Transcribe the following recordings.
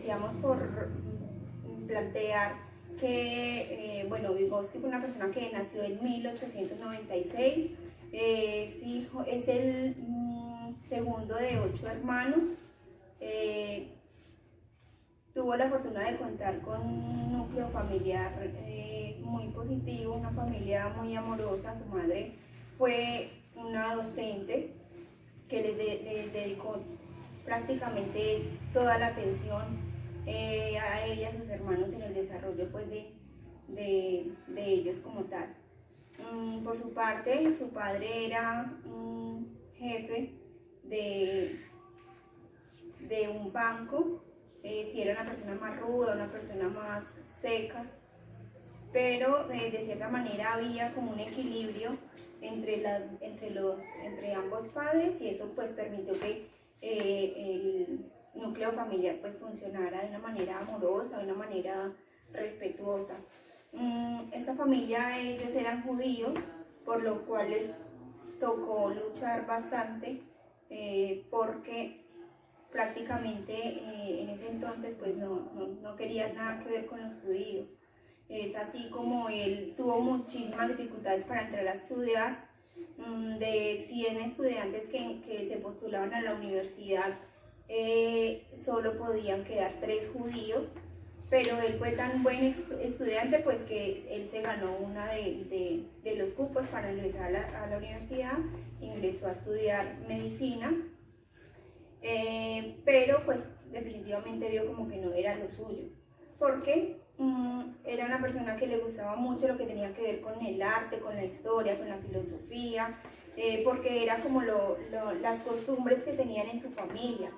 iniciamos por plantear que, bueno, Vygotsky fue una persona que nació en 1896, es el segundo de 8 hermanos. Tuvo la fortuna de contar con un núcleo familiar muy positivo, una familia muy amorosa. Su madre fue una docente que le dedicó prácticamente toda la atención a ella y a sus hermanos en el desarrollo pues, de ellos como tal. Por su parte, su padre era un jefe de un banco. Si era una persona más ruda, una persona más seca, pero de cierta manera había como un equilibrio entre ambos padres, y eso pues permitió que el núcleo familiar pues funcionara de una manera amorosa, de una manera respetuosa. Esta familia, ellos eran judíos, por lo cual les tocó luchar bastante porque prácticamente en ese entonces pues no quería nada que ver con los judíos. Es así como él tuvo muchísimas dificultades para entrar a estudiar. De 100 estudiantes que se postulaban a la universidad, solo podían quedar 3 judíos, pero él fue tan buen estudiante pues que él se ganó una de los cupos para ingresar a la universidad, ingresó a estudiar medicina. Pero pues definitivamente vio como que no era lo suyo, porque era una persona que le gustaba mucho lo que tenía que ver con el arte, con la historia, con la filosofía, porque era como las costumbres que tenían en su familia.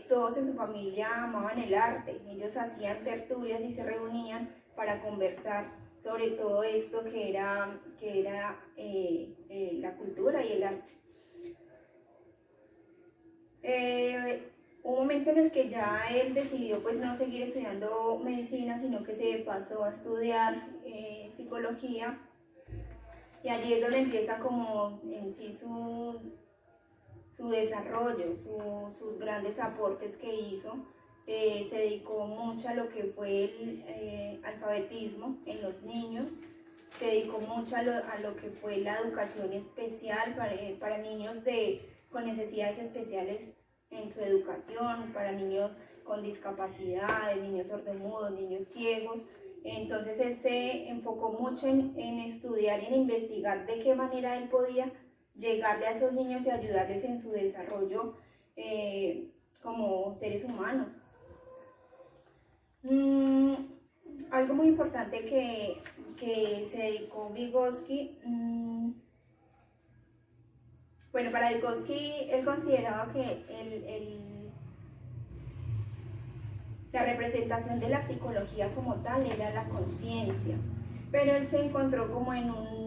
Todos en su familia amaban el arte, ellos hacían tertulias y se reunían para conversar sobre todo esto que era la cultura y el arte. Un momento en el que ya él decidió pues no seguir estudiando medicina, sino que se pasó a estudiar psicología, y allí es donde empieza como en sí su desarrollo, sus grandes aportes que hizo. Se dedicó mucho a lo que fue el alfabetismo en los niños, se dedicó mucho a lo que fue la educación especial para niños con necesidades especiales en su educación, para niños con discapacidades, niños sordomudos, niños ciegos. Entonces él se enfocó mucho en estudiar y en investigar de qué manera él podía llegarle a esos niños y ayudarles en su desarrollo como seres humanos. Algo muy importante que se dedicó Vygotsky, bueno, para Vygotsky él consideraba que la representación de la psicología como tal era la conciencia, pero él se encontró como en un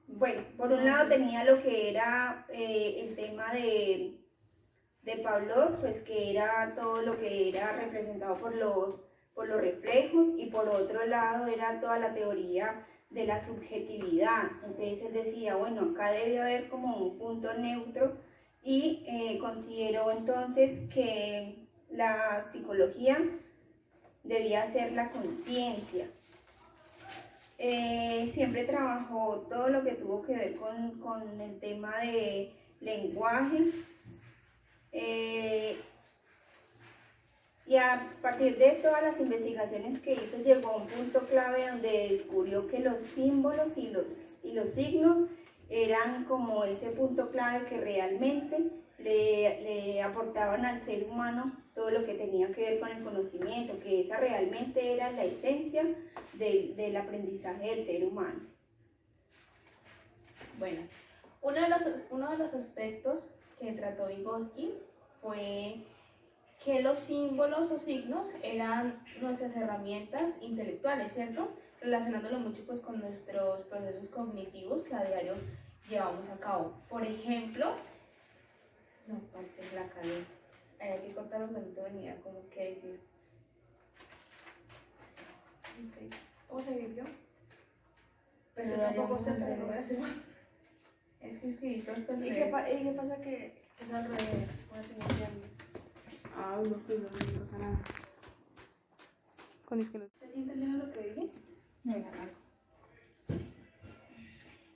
bueno, por un lado tenía lo que era el tema de Pavlov, pues que era todo lo que era representado por los reflejos, y por otro lado era toda la teoría de la subjetividad. Entonces él decía, bueno, acá debe haber como un punto neutro, y consideró entonces que la psicología debía ser la conciencia. Siempre trabajó todo lo que tuvo que ver con el tema de lenguaje, y a partir de todas las investigaciones que hizo llegó a un punto clave donde descubrió que los símbolos y los signos eran como ese punto clave que realmente le aportaban al ser humano todo lo que tenía que ver con el conocimiento, que esa realmente era la esencia del aprendizaje del ser humano. Bueno, uno de los aspectos que trató Vygotsky fue que los símbolos o signos eran nuestras herramientas intelectuales, ¿cierto? Relacionándolo mucho pues con nuestros procesos cognitivos que a diario llevamos a cabo. Por ejemplo, no, parce, la cagué. Hay que cortarlo porque no tengo ni idea cómo qué decir. Okay. ¿Puedo seguir yo? Pero Yo lo tampoco haríamos sé, pero lo antes. voy a hacer más. que escribiste hasta el ¿Y revés. y qué pasa que es al revés? ¿Cómo así no entiendo? Ah, no, pues no pasa nada. ¿Estás entendiendo lo que dije?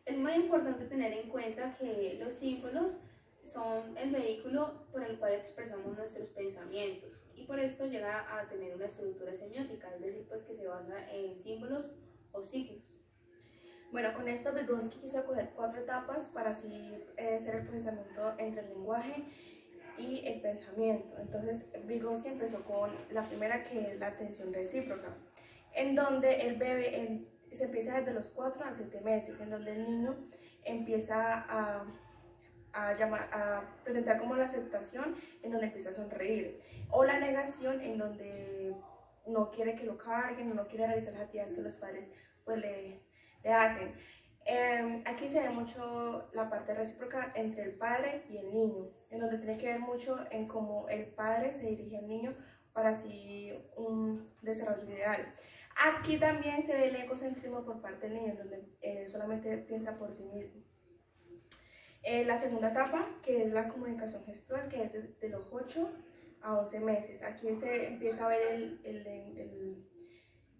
Es muy importante tener en cuenta que los símbolos son el vehículo por el cual expresamos nuestros pensamientos y por esto llega a tener una estructura semiótica, es decir, pues que se basa en símbolos o signos. Bueno, con esto Vygotsky quiso coger 4 etapas para así hacer el procesamiento entre el lenguaje y el pensamiento. Entonces Vygotsky empezó con la primera, que es la atención recíproca, en donde el bebé se empieza desde los 4 a 7 meses, en donde el niño empieza a presentar como la aceptación, en donde empieza a sonreír, o la negación, en donde no quiere que lo carguen, o no quiere realizar las actividades que los padres pues le hacen. Aquí se ve mucho la parte recíproca entre el padre y el niño, en donde tiene que ver mucho en cómo el padre se dirige al niño para así un desarrollo ideal. Aquí también se ve el egocentrismo por parte del niño, en donde solamente piensa por sí mismo. La segunda etapa, que es la comunicación gestual, que es de los 8 a 11 meses. Aquí se empieza a ver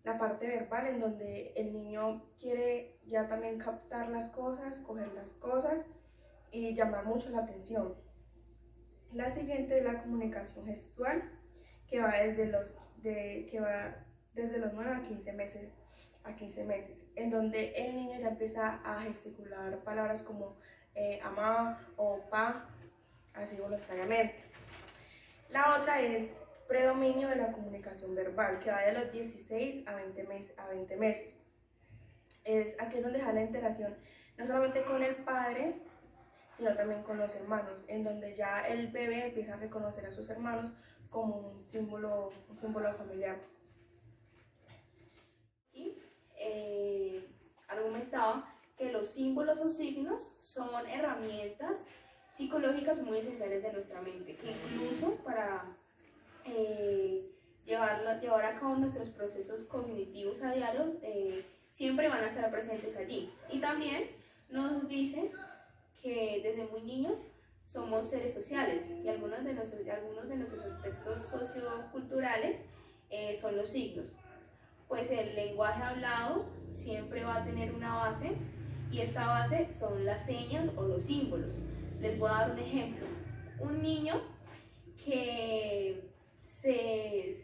la parte verbal, en donde el niño quiere ya también captar las cosas, coger las cosas y llamar mucho la atención. La siguiente es la comunicación gestual, que va desde los 9 a 15 meses, en donde el niño ya empieza a gesticular palabras como amá o pa, así voluntariamente. La otra es predominio de la comunicación verbal, que va de los 16 a 20 meses. Aquí es donde está la interacción no solamente con el padre, sino también con los hermanos, en donde ya el bebé empieza a reconocer a sus hermanos como un símbolo familiar. Y argumentaba que los símbolos o signos son herramientas psicológicas muy esenciales de nuestra mente, que incluso para llevar a cabo nuestros procesos cognitivos a diario siempre van a estar presentes allí. Y también nos dicen que desde muy niños somos seres sociales y algunos de nuestros aspectos socioculturales son los signos. Pues el lenguaje hablado siempre va a tener una base y esta base son las señas o los símbolos. Les voy a dar un ejemplo. Un niño que se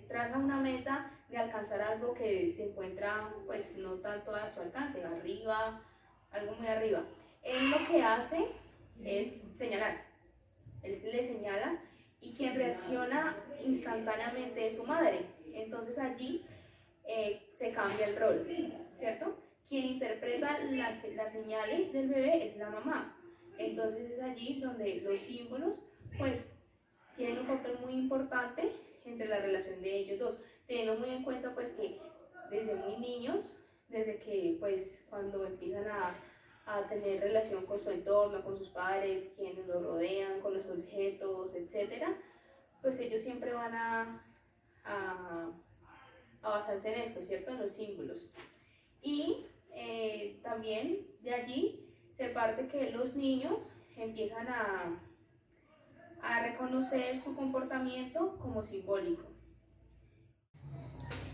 traza una meta de alcanzar algo que se encuentra pues no tanto a su alcance, arriba, algo muy arriba. Él lo que hace es señalar. Él le señala y quien reacciona instantáneamente es su madre. Entonces allí se cambia el rol, ¿cierto? Quien interpreta las señales del bebé es la mamá. Entonces es allí donde los símbolos pues tienen un papel muy importante entre la relación de ellos dos, teniendo muy en cuenta pues que desde muy niños, desde que pues cuando empiezan a tener relación con su entorno, con sus padres, quienes los rodean, con los objetos, etcétera, pues ellos siempre van a basarse en esto, ¿cierto? En los símbolos. Y también de allí se parte que los niños empiezan a reconocer su comportamiento como simbólico.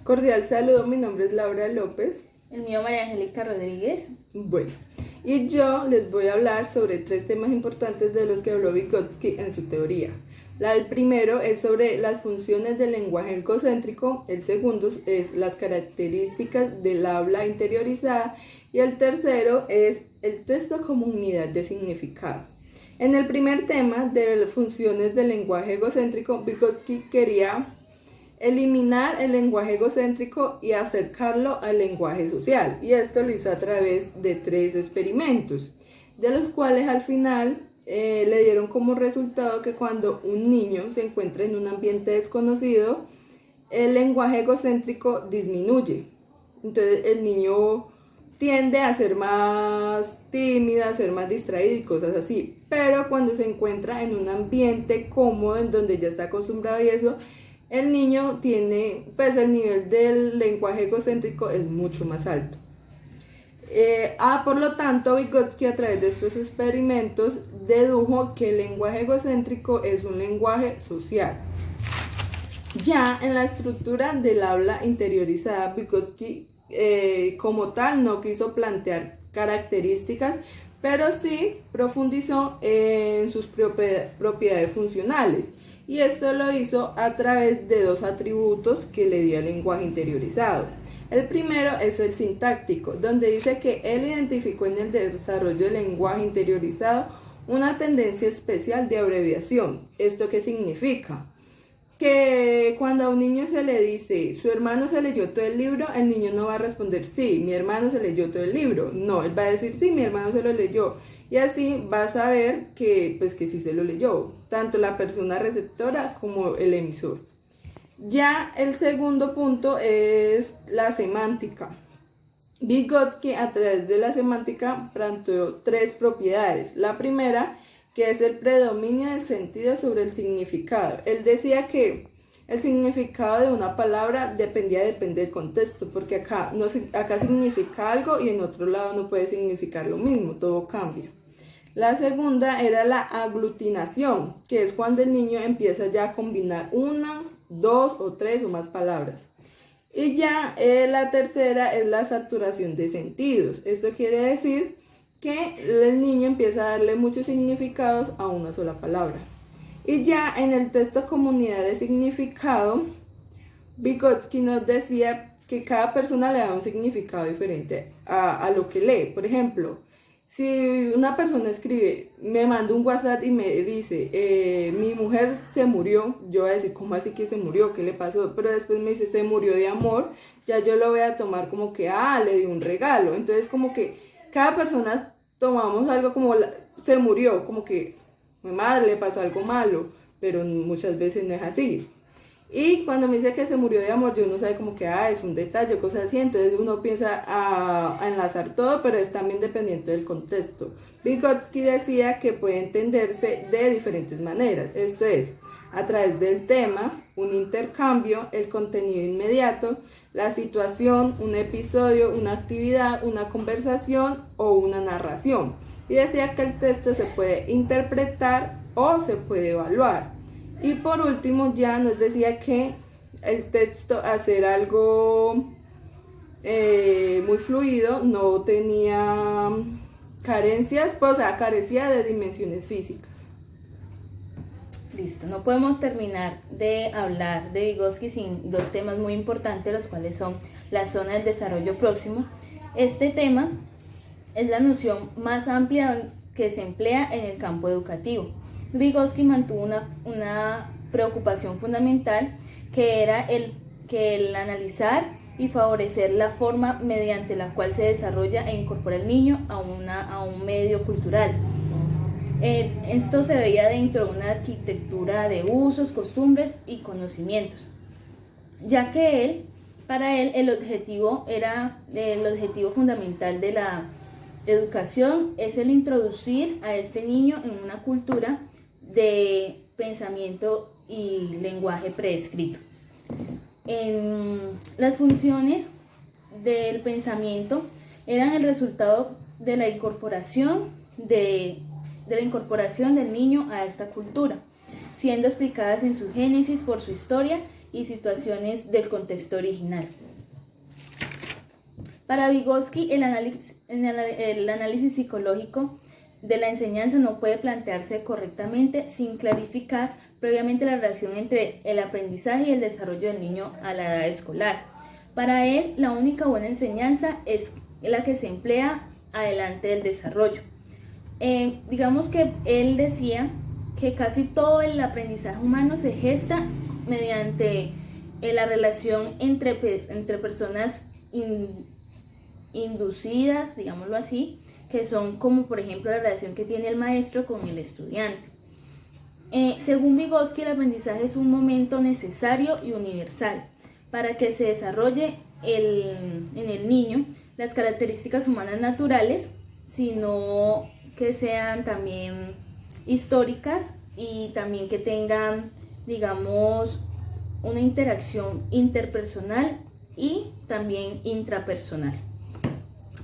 Cordial saludo, mi nombre es Laura López. El mío, María Angélica Rodríguez. Bueno, y yo les voy a hablar sobre 3 temas importantes de los que habló Vygotsky en su teoría. El primero es sobre las funciones del lenguaje egocéntrico, el segundo es las características del habla interiorizada y el tercero es el texto como unidad de significado. En el primer tema de las funciones del lenguaje egocéntrico, Vygotsky quería eliminar el lenguaje egocéntrico y acercarlo al lenguaje social, y esto lo hizo a través de 3 experimentos, de los cuales al final le dieron como resultado que cuando un niño se encuentra en un ambiente desconocido, el lenguaje egocéntrico disminuye. Entonces el niño tiende a ser más tímido, a ser más distraído y cosas así. Pero cuando se encuentra en un ambiente cómodo, en donde ya está acostumbrado y eso, el niño tiene, pues el nivel del lenguaje egocéntrico es mucho más alto. Por lo tanto, Vygotsky a través de estos experimentos dedujo que el lenguaje egocéntrico es un lenguaje social. Ya en la estructura del habla interiorizada, Vygotsky como tal no quiso plantear características, pero sí profundizó en sus propiedades funcionales, y esto lo hizo a través de dos atributos que le dio el lenguaje interiorizado. El primero es el sintáctico, donde dice que él identificó en el desarrollo del lenguaje interiorizado una tendencia especial de abreviación. ¿Esto qué significa? Que cuando a un niño se le dice, su hermano se leyó todo el libro, el niño no va a responder, sí, mi hermano se leyó todo el libro. No, él va a decir, sí, mi hermano se lo leyó. Y así va a saber que, pues, que sí se lo leyó, tanto la persona receptora como el emisor. Ya el segundo punto es la semántica. Vygotsky a través de la semántica planteó tres propiedades. La primera, que es el predominio del sentido sobre el significado. Él decía que el significado de una palabra depende del contexto, porque acá significa algo y en otro lado no puede significar lo mismo, todo cambia. La segunda era la aglutinación, que es cuando el niño empieza ya a combinar una, dos o tres o más palabras. Y ya la tercera es la saturación de sentidos. Esto quiere decir que el niño empieza a darle muchos significados a una sola palabra. Y ya en el texto Comunidad de Significado, Vygotsky nos decía que cada persona le da un significado diferente a lo que lee. Por ejemplo, si una persona escribe, me manda un WhatsApp y me dice, mi mujer se murió, yo voy a decir, ¿cómo así que se murió? ¿Qué le pasó? Pero después me dice, se murió de amor, ya yo lo voy a tomar como que, le dio un regalo. Entonces como que cada persona tomamos algo como, se murió, como que, mi madre le pasó algo malo, pero muchas veces no es así. Y cuando me dice que se murió de amor, yo no sabe como que, es un detalle, cosas así, entonces uno piensa a enlazar todo, pero es también dependiente del contexto. Vygotsky decía que puede entenderse de diferentes maneras, esto es, a través del tema, un intercambio, el contenido inmediato, la situación, un episodio, una actividad, una conversación o una narración. Y decía que el texto se puede interpretar o se puede evaluar. Y por último ya nos decía que el texto, hacer algo muy fluido, no tenía carencias, pues, o sea, carecía de dimensiones físicas. Listo, no podemos terminar de hablar de Vygotsky sin dos temas muy importantes, los cuales son la zona del desarrollo próximo. Este tema es la noción más amplia que se emplea en el campo educativo. Vygotsky mantuvo una preocupación fundamental, que era el analizar y favorecer la forma mediante la cual se desarrolla e incorpora el niño a un medio cultural. Esto se veía dentro de una arquitectura de usos, costumbres y conocimientos, ya que para él el objetivo fundamental de la educación es el introducir a este niño en una cultura de pensamiento y lenguaje prescrito. Las funciones del pensamiento eran el resultado de la incorporación del niño a esta cultura, siendo explicadas en su génesis por su historia y situaciones del contexto original. Para Vygotsky, el análisis psicológico de la enseñanza no puede plantearse correctamente sin clarificar previamente la relación entre el aprendizaje y el desarrollo del niño a la edad escolar. Para él, la única buena enseñanza es la que se emplea adelante del desarrollo. Digamos que él decía que casi todo el aprendizaje humano se gesta mediante la relación entre personas inducidas, digámoslo así, que son como por ejemplo la relación que tiene el maestro con el estudiante. Según Vygotsky, el aprendizaje es un momento necesario y universal para que se desarrolle en el niño las características humanas naturales, sino que sean también históricas y también que tengan, digamos, una interacción interpersonal y también intrapersonal.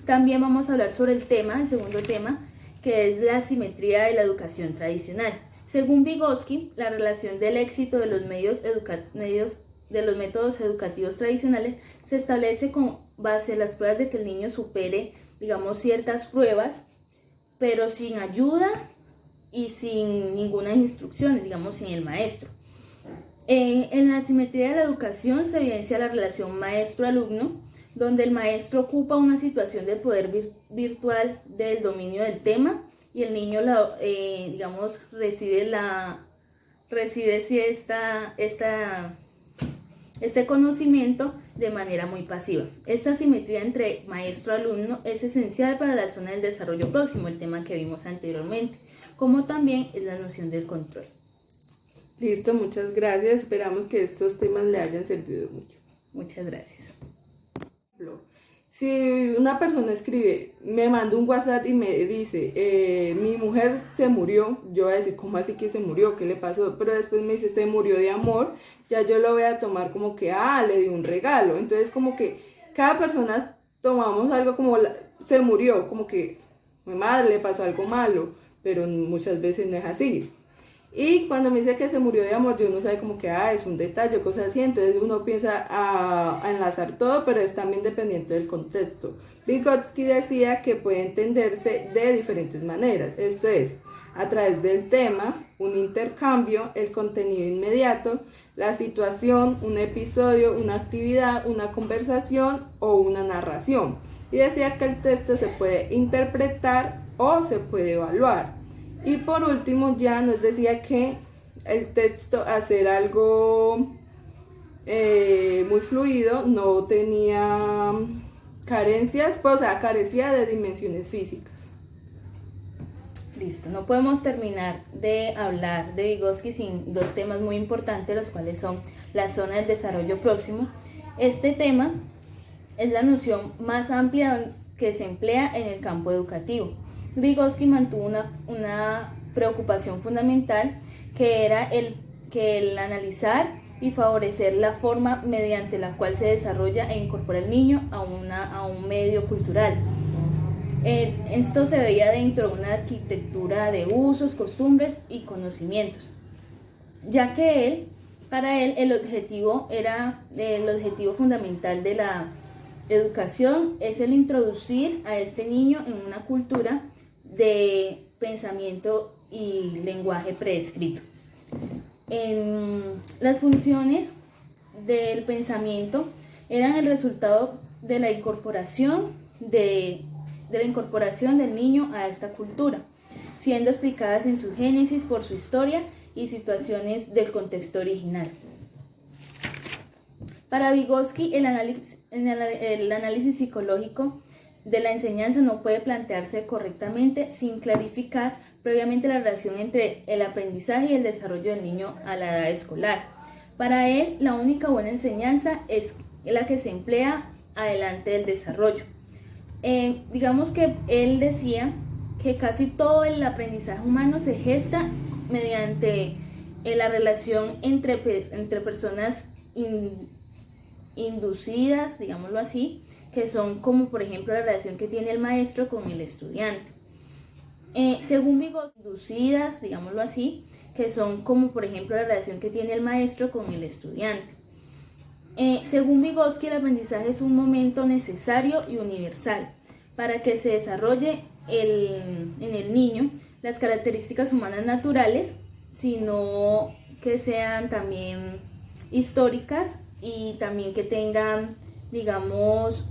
También vamos a hablar sobre el segundo tema, que es la asimetría de la educación tradicional. Según Vygotsky, la relación del éxito de los de los métodos educativos tradicionales se establece con base en las pruebas de que el niño supere, digamos, ciertas pruebas, pero sin ayuda y sin ninguna instrucción, digamos, sin el maestro. En la asimetría de la educación se evidencia la relación maestro-alumno, donde el maestro ocupa una situación de poder virtual del dominio del tema y el niño, digamos, recibe este conocimiento de manera muy pasiva. Esta asimetría entre maestro-alumno es esencial para la zona del desarrollo próximo, el tema que vimos anteriormente, como también es la noción del control. Listo, muchas gracias. Esperamos que estos temas le hayan servido mucho. Muchas gracias. Si una persona escribe, me manda un WhatsApp y me dice, mi mujer se murió, yo voy a decir, ¿cómo así que se murió? ¿Qué le pasó? Pero después me dice, se murió de amor, ya yo lo voy a tomar como que, le di un regalo. Entonces como que cada persona tomamos algo como, se murió, como que, mi madre le pasó algo malo, pero muchas veces no es así. Y cuando me dice que se murió de amor, yo uno sabe como que, es un detalle, cosas así, entonces uno piensa a enlazar todo, pero es también dependiente del contexto. Vygotsky decía que puede entenderse de diferentes maneras, esto es, a través del tema, un intercambio, el contenido inmediato, la situación, un episodio, una actividad, una conversación o una narración. Y decía que el texto se puede interpretar o se puede evaluar. Y por último ya nos decía que el texto, hacer algo muy fluido, no tenía carencias, pues, o sea, carecía de dimensiones físicas. Listo, no podemos terminar de hablar de Vygotsky sin dos temas muy importantes, los cuales son la zona del desarrollo próximo. Este tema es la noción más amplia que se emplea en el campo educativo. Vygotsky mantuvo una preocupación fundamental que era el analizar y favorecer la forma mediante la cual se desarrolla e incorpora el niño a un medio cultural. Esto se veía dentro de una arquitectura de usos, costumbres y conocimientos, ya que para él el objetivo fundamental de la educación es el introducir a este niño en una cultura de pensamiento y lenguaje prescrito. Las funciones del pensamiento eran el resultado de la incorporación del niño a esta cultura, siendo explicadas en su génesis por su historia y situaciones del contexto original. Para Vygotsky, el análisis psicológico de la enseñanza no puede plantearse correctamente sin clarificar previamente la relación entre el aprendizaje y el desarrollo del niño a la edad escolar. Para él, la única buena enseñanza es la que se emplea adelante del desarrollo. Digamos que él decía que casi todo el aprendizaje humano se gesta mediante la relación entre personas inducidas, digámoslo así, que son como por ejemplo la relación que tiene el maestro con el estudiante. Según Vygotsky, inducidas, digámoslo así, que son como por ejemplo la relación que tiene el maestro con el estudiante. Según Vygotsky, el aprendizaje es un momento necesario y universal para que se desarrolle en el niño las características humanas naturales, sino que sean también históricas y también que tengan, digamos,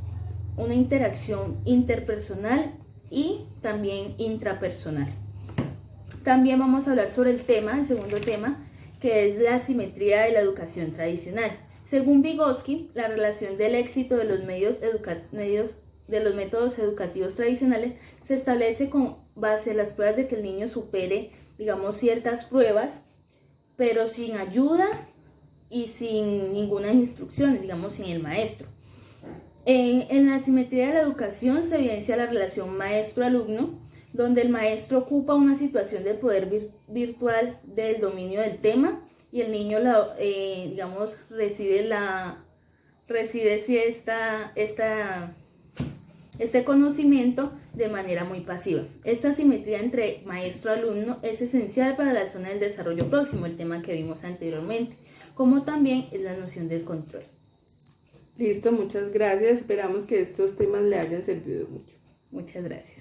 una interacción interpersonal y también intrapersonal. También vamos a hablar sobre el segundo tema, que es la asimetría de la educación tradicional. Según Vygotsky, la relación del éxito de los métodos educativos tradicionales se establece con base en las pruebas de que el niño supere, digamos, ciertas pruebas, pero sin ayuda y sin ninguna instrucción, digamos, sin el maestro. En la asimetría de la educación se evidencia la relación maestro-alumno, donde el maestro ocupa una situación de poder virtual del dominio del tema y el niño, digamos, recibe este conocimiento de manera muy pasiva. Esta simetría entre maestro-alumno es esencial para la zona del desarrollo próximo, el tema que vimos anteriormente, como también es la noción del control. Listo, muchas gracias. Esperamos que estos temas le hayan servido mucho. Muchas gracias.